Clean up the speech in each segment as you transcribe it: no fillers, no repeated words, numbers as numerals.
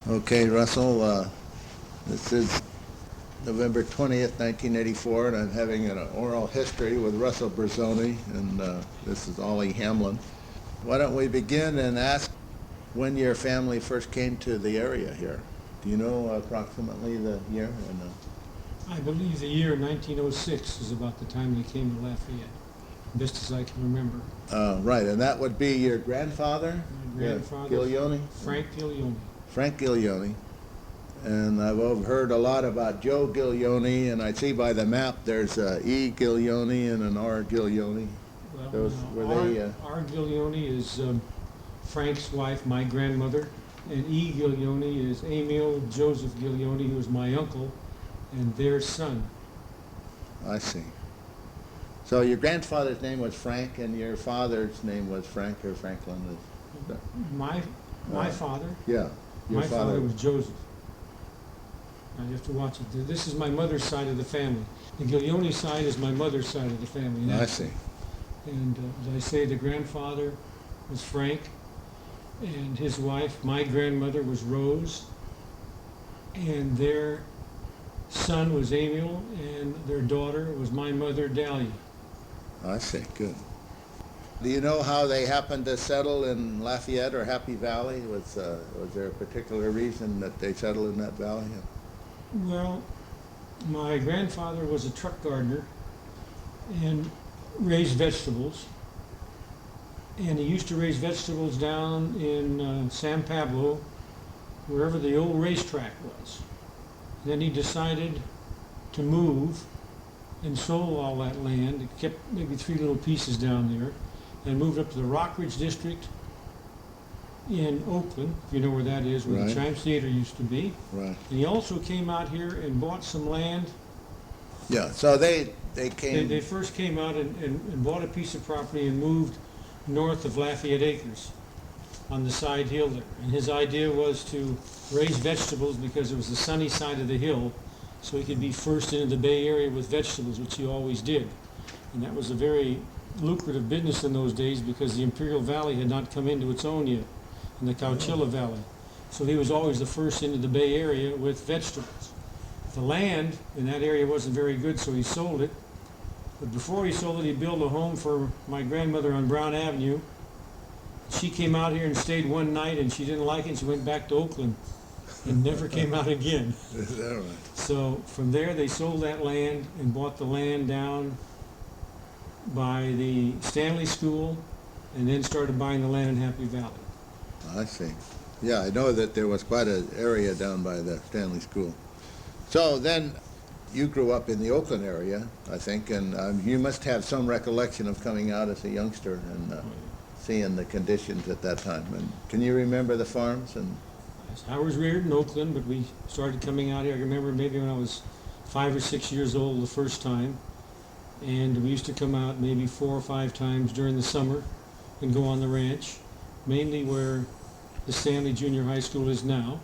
Okay, Russell, this is November 20th, 1984, and I'm having an oral history with Russell Bruzzone, and this is Ollie Hamlin. Why don't we begin and ask when your family first came to the area here? Do you know approximately the year? I believe the year 1906 is about the time they came to Lafayette, best as I can remember. Right, and that would be your grandfather? My grandfather, Ghiglione? Frank Ghiglione. Frank Ghiglione. And I've heard a lot about Joe Ghiglione, and I see by the map there's E. Ghiglione and an R. Ghiglione. Well, Those, no, were they, our Ghiglione is Frank's wife, my grandmother, and E. Ghiglione is Emil Joseph Ghiglione, who was my uncle, and their son. I see. So your grandfather's name was Frank, and your father's name was Frank or Franklin? My father? Yeah. Your My father was Joseph. Now you have to watch it. This is my mother's side of the family. The Ghiglione side is my mother's side of the family. I see. And as I say, the grandfather was Frank, and his wife, my grandmother, was Rose, and their son was Emil, and their daughter was my mother, Dahlia. I see. Good. Do you know how they happened to settle in Lafayette or Happy Valley? Was there a particular reason that they settled in that valley? Well, my grandfather was a truck gardener and raised vegetables. And he used to raise vegetables down in San Pablo, wherever the old racetrack was. Then he decided to move and sold all that land. He kept maybe 3 little pieces down there and moved up to the Rockridge district in Oakland, if you know where that is, where Right. the Chimes Theater used to be. Right. And he also came out here and bought some land. Yeah. So they came. They first came out and bought a piece of property and moved north of Lafayette Acres on the side hill there. And his idea was to raise vegetables because it was the sunny side of the hill, so he could be first into the Bay Area with vegetables, which he always did. And that was a very lucrative business in those days because the Imperial Valley had not come into its own yet, in the Coachella Valley. So he was always the first into the Bay Area with vegetables. The land in that area wasn't very good, so he sold it. But before he sold it, he built a home for my grandmother on Brown Avenue. She came out here and stayed one night, and she didn't like it, and she went back to Oakland and never came out again. Is that right? So from there, they sold that land and bought the land down by the Stanley School, and then started buying the land in Happy Valley. I see. Yeah, I know that there was quite an area down by the Stanley School. So then you grew up in the Oakland area, I think, and you must have some recollection of coming out as a youngster and seeing the conditions at that time. And can you remember the farms? And I was reared in Oakland, but we started coming out here. I remember maybe when I was 5 or 6 years old the first time, and we used to come out maybe 4 or 5 times during the summer and go on the ranch, mainly where the Stanley Junior High School is now.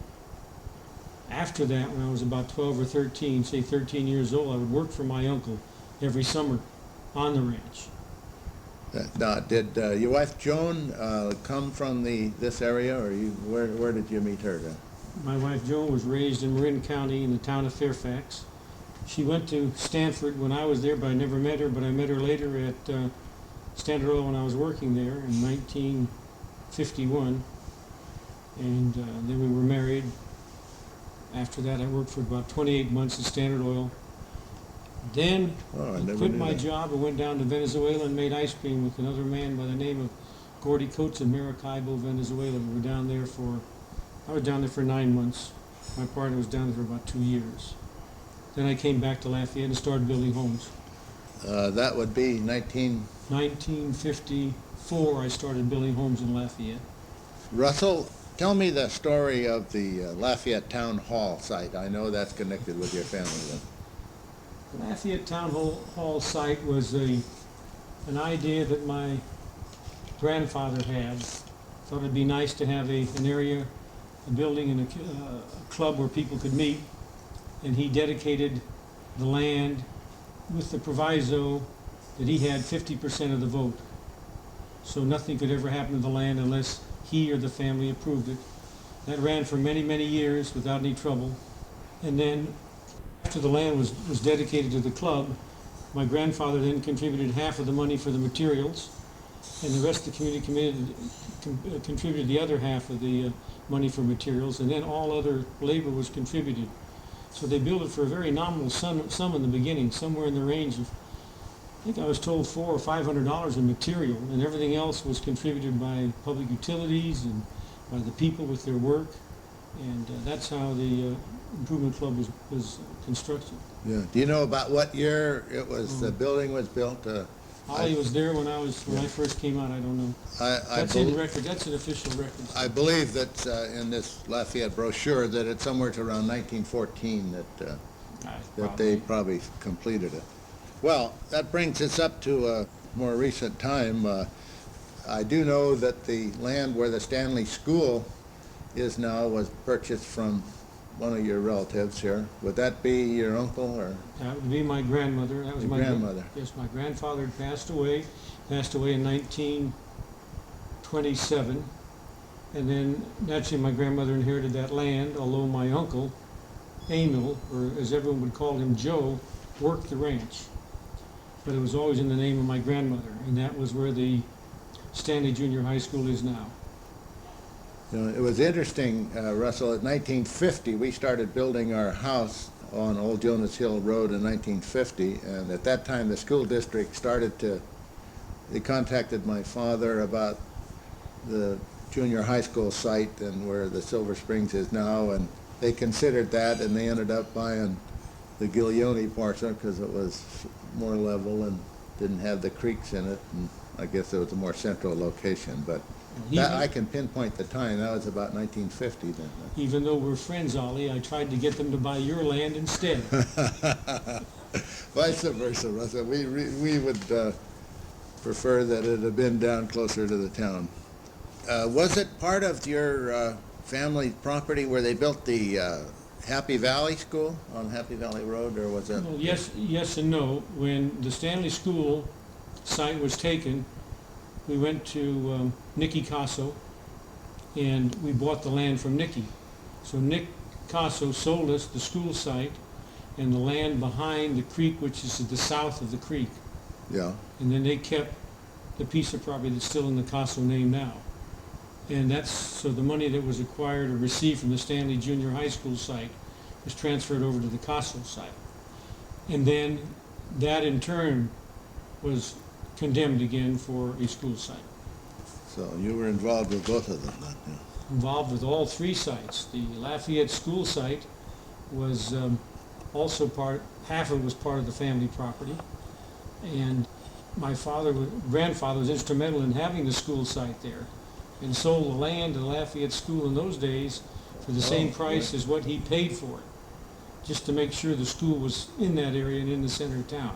After that, when I was about 12 or 13, say 13 years old, I would work for my uncle every summer on the ranch. now, did your wife Joan come from this area, or where did you meet her then? My wife Joan was raised in Marin County in the town of Fairfax. She went to Stanford when I was there, but I never met her, but I met her later at Standard Oil when I was working there in 1951. And then we were married. After that, I worked for about 28 months at Standard Oil. Then Oh, I I never quit knew my that. job and went down to Venezuela and made ice cream with another man by the name of Gordy Coates in Maracaibo, Venezuela. We were down there I was down there for 9 months. My partner was down there for about 2 years. Then I came back to Lafayette and started building homes. That would be 1954, I started building homes in Lafayette. Russell, tell me the story of the Lafayette Town Hall site. I know that's connected with your family then. The Lafayette Town Hall site was an idea that my grandfather had. Thought it'd be nice to have an area, a building and a club where people could meet. And he dedicated the land with the proviso that he had 50% of the vote. So nothing could ever happen to the land unless he or the family approved it. That ran for many, many years without any trouble. And then after the land was dedicated to the club, my grandfather then contributed half of the money for the materials, and the rest of the community contributed the other half of the money for materials, and then all other labor was contributed. So they built it for a very nominal sum in the beginning, somewhere in the range of, I think I was told $400 or $500 in material, and everything else was contributed by public utilities and by the people with their work, and that's how the improvement club was constructed. Yeah. Do you know about what year it was, the building was built? Ollie was there when I first came out. I don't know. That's in record. That's an official record. I believe that in this Lafayette brochure that it's somewhere to around 1914 that they probably completed it. Well, that brings us up to a more recent time. I do know that the land where the Stanley School is now was purchased from one of your relatives here. Would that be your uncle or? That would be my grandmother. That was my grandmother. Yes, my grandfather had passed away in 1927. And then naturally my grandmother inherited that land, although my uncle, Emil, or as everyone would call him, Joe, worked the ranch. But it was always in the name of my grandmother, and that was where the Stanley Junior High School is now. You know, it was interesting, Russell, in 1950 we started building our house on Old Jonas Hill Road in 1950, and at that time the school district they contacted my father about the junior high school site and where the Silver Springs is now, and they considered that, and they ended up buying the Ghiglione parcel because it was more level and didn't have the creeks in it, and I guess it was a more central location, but I can pinpoint the time. That was about 1950 then. Even though we're friends, Ollie, I tried to get them to buy your land instead. Vice versa, Russell. We would prefer that it had been down closer to the town. Was it part of your family property where they built the Happy Valley School on Happy Valley Road, or was it? Well, yes and no. When the Stanley School site was taken, we went to Nicky Casso, and we bought the land from Nicky. So Nick Casso sold us the school site and the land behind the creek, which is to the south of the creek. Yeah. And then they kept the piece of property that's still in the Casso name now. And so the money that was acquired or received from the Stanley Junior High School site was transferred over to the Casso site. And then that in turn was condemned again for a school site. So you were involved with both of them then? Yeah. Involved with all three sites. The Lafayette school site was also half of it was part of the family property. And my grandfather was instrumental in having the school site there, and sold the land to the Lafayette School in those days for the same price as what he paid for it, just to make sure the school was in that area and in the center of town.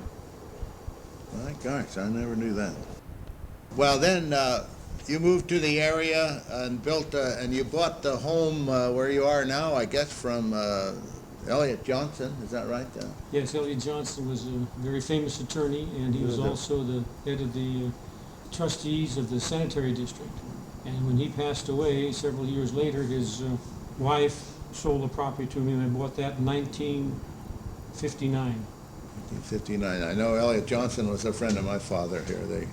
My gosh, I never knew that. Well, then you moved to the area and and you bought the home where you are now, I guess, from Elliott Johnson. Is that right? Yes, Elliott Johnson was a very famous attorney, and he was also the head of the trustees of the sanitary district. And when he passed away several years later, his wife sold the property to me, and I bought that in 1959. 1959. I know Elliott Johnson was a friend of my father here. They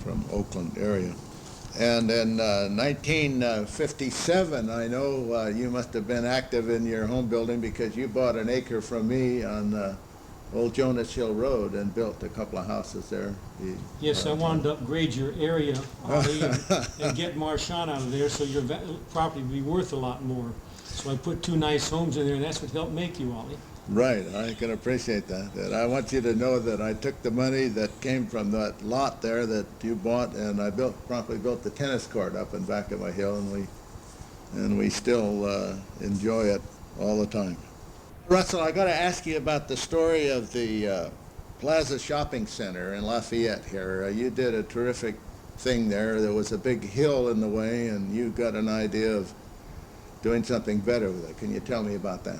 from Oakland area. And in 1957, I know you must have been active in your home building because you bought an acre from me on Old Jonas Hill Road and built a couple of houses there. Yes, I wanted to upgrade your area, Ollie, and get Marchand out of there so your property would be worth a lot more. So I put two nice homes in there, and that's what helped make you, Ollie. Right, I can appreciate that. And I want you to know that I took the money that came from that lot there that you bought, and I promptly built the tennis court up in back of my hill, and we still enjoy it all the time. Russell, I got to ask you about the story of the Plaza Shopping Center in Lafayette here. You did a terrific thing there. There was a big hill in the way, and you got an idea of doing something better with it. Can you tell me about that?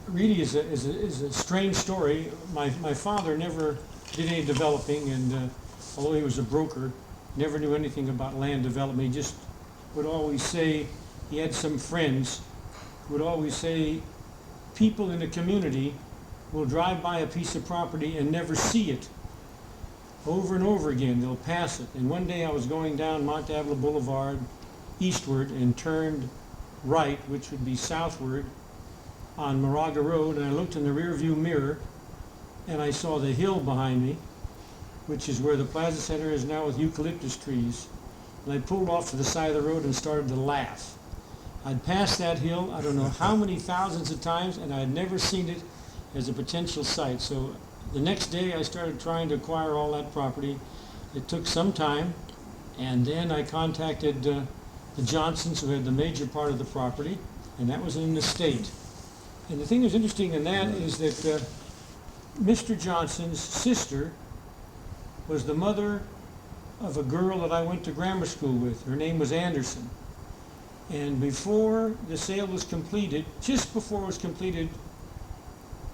Really is a strange story. My father never did any developing, and although he was a broker, never knew anything about land development. He just would always say, he had some friends who would always say, people in the community will drive by a piece of property and never see it. Over and over again, they'll pass it. And one day I was going down Montalvo Boulevard eastward and turned right, which would be southward, on Moraga Road, and I looked in the rear view mirror and I saw the hill behind me, which is where the Plaza Center is now with eucalyptus trees. And I pulled off to the side of the road and started to laugh. I'd passed that hill, I don't know how many thousands of times, and I had never seen it as a potential site. So the next day I started trying to acquire all that property. It took some time, and then I contacted the Johnsons, who had the major part of the property, and that was an estate. And the thing that's interesting in that is that Mr. Johnson's sister was the mother of a girl that I went to grammar school with. Her name was Anderson. And before the sale was completed, just before it was completed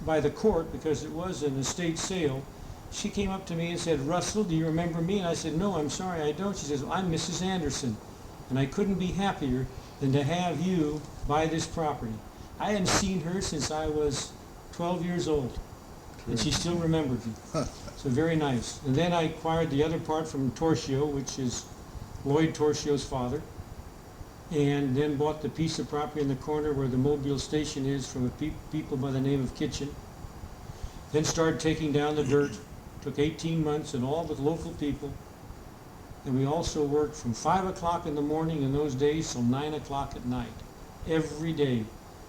by the court, because it was an estate sale, she came up to me and said, "Russell, do you remember me?" And I said, "No, I'm sorry, I don't." She says, "Well, I'm Mrs. Anderson, and I couldn't be happier than to have you buy this property." I hadn't seen her since I was 12 years old, and she still remembered me. So very nice. And then I acquired the other part from Torchio, which is Lloyd Torchio's father, and then bought the piece of property in the corner where the Mobile station is from people by the name of Kitchen. Then started taking down the dirt. Took 18 months and all with local people. And we also worked from 5 o'clock in the morning in those days till 9 o'clock at night, every day,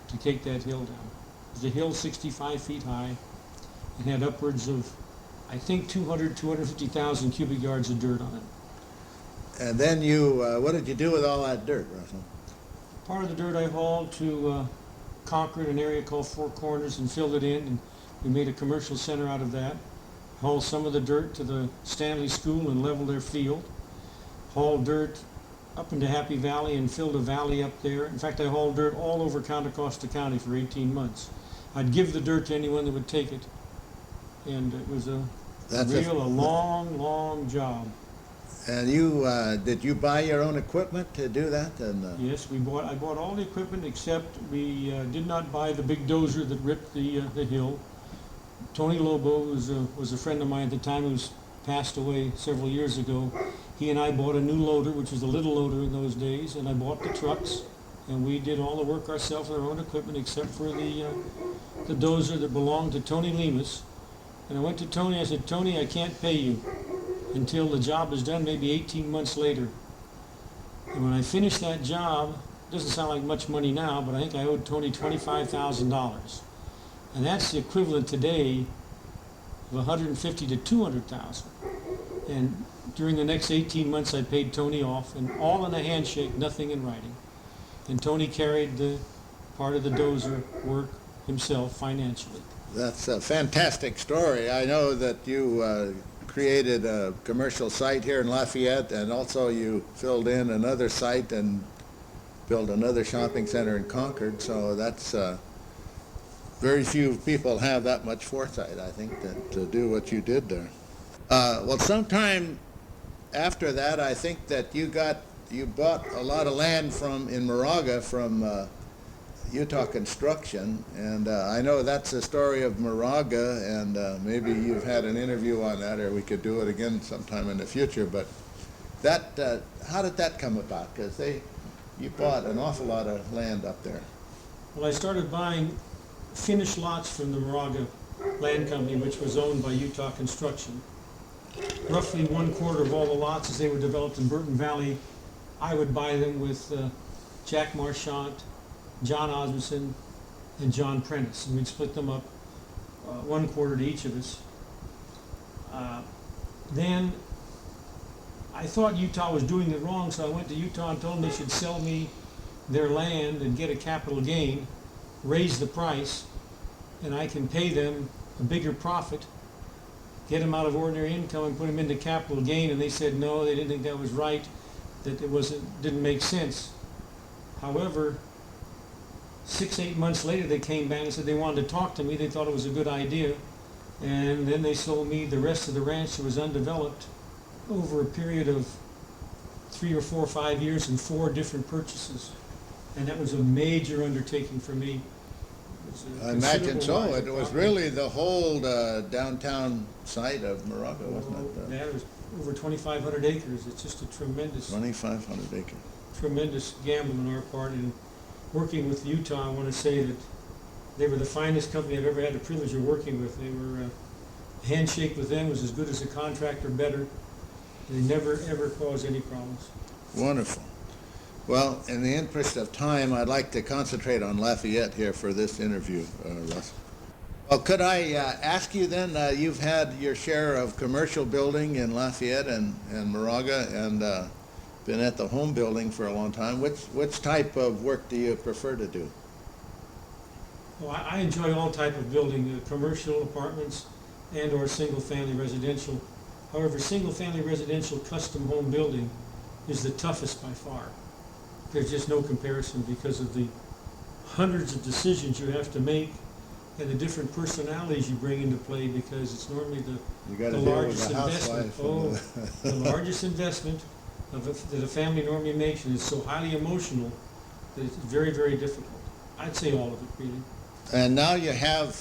to take that hill down. It was a hill 65 feet high and had upwards of, I think, 250,000 cubic yards of dirt on it. And then you, what did you do with all that dirt, Russell? Part of the dirt I hauled to Concord, an area called Four Corners, and filled it in, and we made a commercial center out of that. Hauled some of the dirt to the Stanley School and leveled their field. Hauled dirt up into Happy Valley and filled a valley up there. In fact, I hauled dirt all over Contra Costa County for 18 months. I'd give the dirt to anyone that would take it. And it was a long, long job. And you, did you buy your own equipment to do that? And Yes, I bought all the equipment except we did not buy the big dozer that ripped the hill. Tony Lobo was a friend of mine at the time, who's passed away several years ago. He and I bought a new loader, which was a little loader in those days, and I bought the trucks, and we did all the work ourselves with our own equipment except for the dozer that belonged to Tony Lemus. And I went to Tony, I said, "Tony, I can't pay you until the job is done, maybe 18 months later." And when I finished that job, it doesn't sound like much money now, but I think I owed Tony $25,000. And that's the equivalent today of $150,000 to $200,000. And during the next 18 months, I paid Tony off, and all in a handshake, nothing in writing. And Tony carried the part of the dozer work himself financially. that's a fantastic story. I know that you created a commercial site here in Lafayette, and also you filled in another site and built another shopping center in Concord. So that's very few people have that much foresight, I think, to do what you did there. Well, sometime after that, I think that you bought a lot of land in Moraga from Utah Construction, and I know that's the story of Moraga, and maybe you've had an interview on that, or we could do it again sometime in the future. But that, how did that come about? Because you bought an awful lot of land up there. Well, I started buying finished lots from the Moraga Land Company, which was owned by Utah Construction. Roughly 1/4 of all the lots as they were developed in Burton Valley, I would buy them with Jack Marchant, John Osmondson, and John Prentice, and we'd split them up 1/4 to each of us. Then I thought Utah was doing it wrong, so I went to Utah and told them they should sell me their land and get a capital gain, raise the price, and I can pay them a bigger profit, get them out of ordinary income and put them into capital gain. And they said no, they didn't think that was right, that didn't make sense. However, 6-8 months later they came back and said they wanted to talk to me. They thought it was a good idea, and then they sold me the rest of the ranch that was undeveloped over a period of 3 or 4 or 5 years in 4 different purchases. And that was a major undertaking for me. It was a I imagine so. considerable It was property. really the whole downtown site of Moraga, wasn't it? Yeah, it was over 2,500 acres. It's just a tremendous, 2,500 acres. tremendous gamble on our part. And working with Utah, I want to say that they were the finest company I've ever had the privilege of working with. They were, a handshake with them was as good as a contractor, better. They never, ever caused any problems. Wonderful. Well, in the interest of time, I'd like to concentrate on Lafayette here for this interview, Russ. Well, could I ask you then, you've had your share of commercial building in Lafayette and Moraga, and been at the home building for a long time. Which type of work do you prefer to do? Well, I enjoy all type of building, commercial apartments and or single-family residential. However, single-family residential custom home building is the toughest by far. There's just no comparison because of the hundreds of decisions you have to make and the different personalities you bring into play, because it's normally You got the to deal with largest the investment. housewife. Oh, the largest investment that a family normally makes, and it's so highly emotional that it's very, very difficult. I'd say all of it, really. And now you have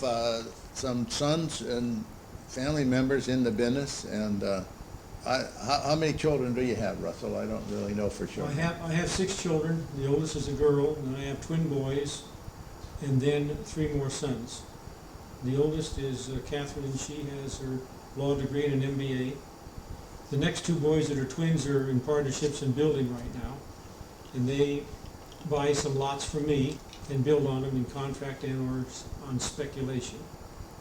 some sons and family members in the business, and how many children do you have, Russell? I don't really know for sure. I have 6 children. The oldest is a girl, and I have twin boys, and then 3 more sons. The oldest is Catherine, and she has her law degree and an MBA. The next 2 boys that are twins are in partnerships in building right now, and they buy some lots from me and build on them in contract and or on speculation.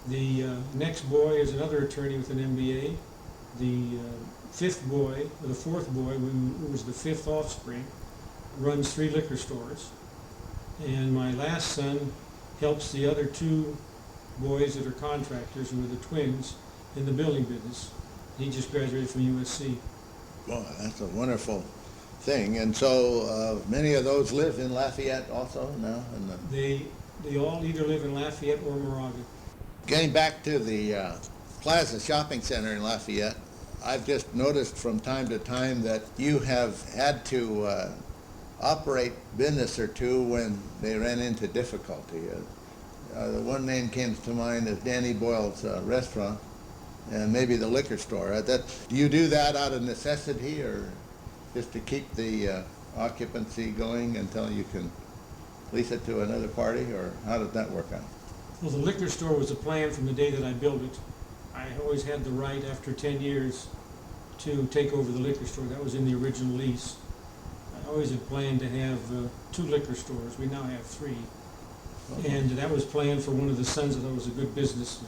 The next boy is another attorney with an MBA. The 5th boy, or the 4th boy, who was the 5th offspring, runs 3 liquor stores. And my last son helps the other 2 boys that are contractors, who are the twins, in the building business. He just graduated from USC. Boy, that's a wonderful thing. And so many of those live in Lafayette also now? They all either live in Lafayette or Moraga. Getting back to the Plaza Shopping Center in Lafayette, I've just noticed from time to time that you have had to operate business or two when they ran into difficulty. The one name came to mind is Danny Boyle's restaurant, and maybe the liquor store. Do you do that out of necessity, or just to keep the occupancy going until you can lease it to another party, or how did that work out? Well, the liquor store was a plan from the day that I built it. I always had the right after 10 years to take over the liquor store. That was in the original lease. I always had planned to have 2 liquor stores. We now have 3. And that was planned for one of the sons. That was a good business.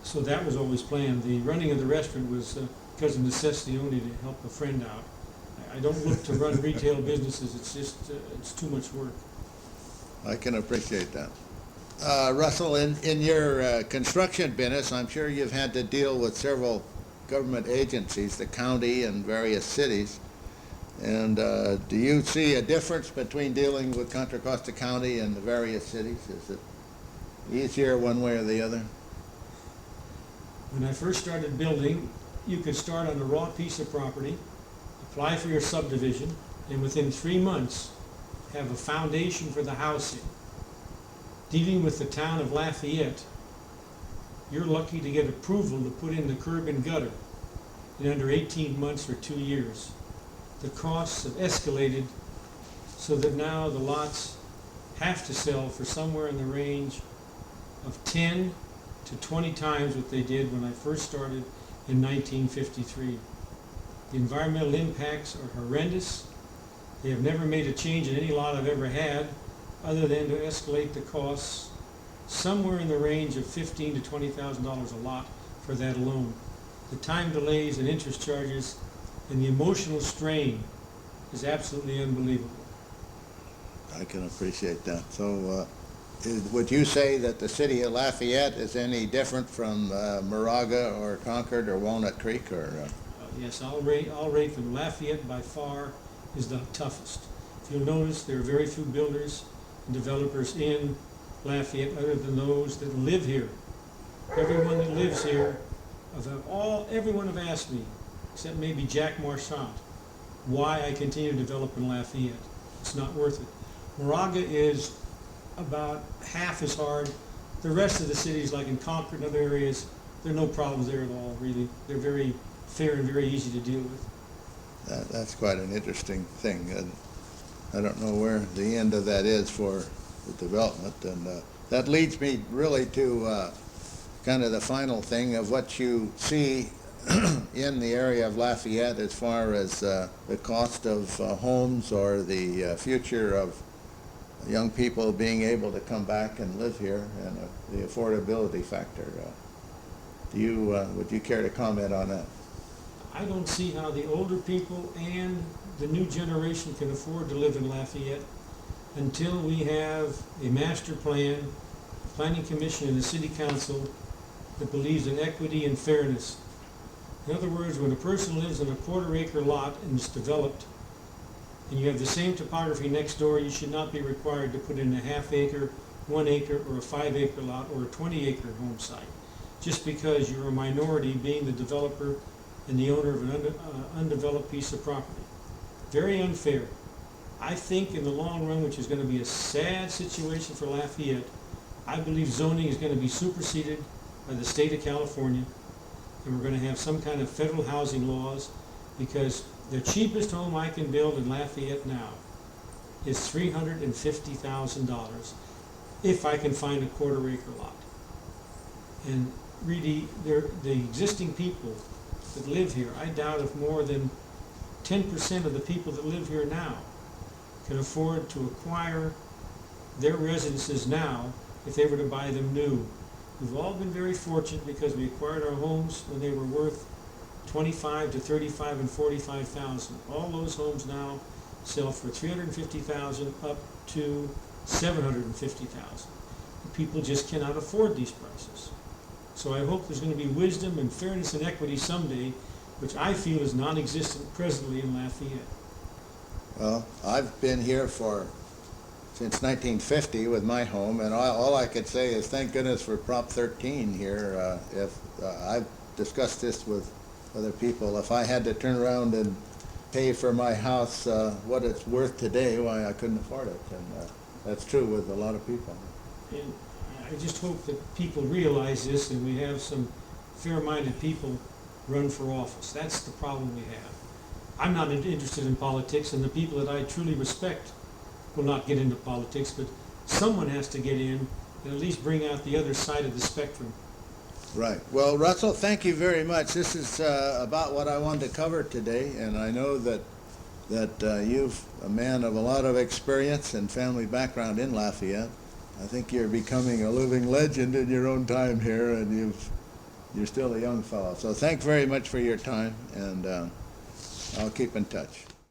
So that was always planned. The running of the restaurant was because of necessity only, to help a friend out. I don't look to run retail businesses. It's just, it's too much work. I can appreciate that. Russell, in your construction business, I'm sure you've had to deal with several government agencies, the county and various cities. And do you see a difference between dealing with Contra Costa County and the various cities? Is it easier one way or the other? When I first started building, you could start on a raw piece of property, apply for your subdivision, and within 3 months have a foundation for the housing. Dealing with the town of Lafayette, you're lucky to get approval to put in the curb and gutter in under 18 months or 2 years. The costs have escalated so that now the lots have to sell for somewhere in the range of 10 to 20 times what they did when I first started in 1953. The environmental impacts are horrendous. They have never made a change in any lot I've ever had, other than to escalate the costs somewhere in the range of $15,000 to $20,000 a lot for that alone. The time delays and interest charges and the emotional strain is absolutely unbelievable. I can appreciate that. So would you say that the city of Lafayette is any different from Moraga or Concord or Walnut Creek? Yes, I'll rate them. Lafayette by far is the toughest. If you'll notice, there are very few builders and developers in Lafayette other than those that live here. Everyone that lives here, everyone have asked me, except maybe Jack Marchant, why I continue to develop in Lafayette. It's not worth it. Moraga is about half as hard. The rest of the cities, like in Concord and other areas, there are no problems there at all, really. They're very fair and very easy to deal with. That's quite an interesting thing. And I don't know where the end of that is for the development. And that leads me really to kind of the final thing of what you see in the area of Lafayette as far as the cost of homes or the future of young people being able to come back and live here, and the affordability factor. Would you care to comment on that? I don't see how the older people and the new generation can afford to live in Lafayette until we have a master plan, a planning commission, and a city council that believes in equity and fairness. In other words, when a person lives in a quarter-acre lot and it's developed, and you have the same topography next door, you should not be required to put in a half-acre, 1 acre, or a 5-acre lot, or a 20-acre home site, just because you're a minority being the developer and the owner of an undeveloped piece of property. Very unfair. I think in the long run, which is going to be a sad situation for Lafayette, I believe zoning is going to be superseded by the state of California, and we're going to have some kind of federal housing laws, because the cheapest home I can build in Lafayette now is $350,000 if I can find a quarter-acre lot. And really, the existing people that live here, I doubt if more than 10% of the people that live here now can afford to acquire their residences now if they were to buy them new. We've all been very fortunate because we acquired our homes when they were worth $25,000 to $35,000 and $45,000. All those homes now sell for $350,000 up to $750,000. People just cannot afford these prices. So I hope there's going to be wisdom and fairness and equity someday, which I feel is non-existent presently in Lafayette. Well, I've been here since 1950 with my home, and all I could say is thank goodness for Prop 13 here. I've discussed this with other people. If I had to turn around and pay for my house what it's worth today, why, I couldn't afford it. And that's true with a lot of people. And I just hope that people realize this and we have some fair-minded people run for office. That's the problem we have. I'm not interested in politics, and the people that I truly respect will not get into politics, but someone has to get in and at least bring out the other side of the spectrum. Right. Well, Russell, thank you very much. This is about what I wanted to cover today, and I know that you've a man of a lot of experience and family background in Lafayette. I think you're becoming a living legend in your own time here, and you're still a young fellow. So thanks very much for your time, and I'll keep in touch.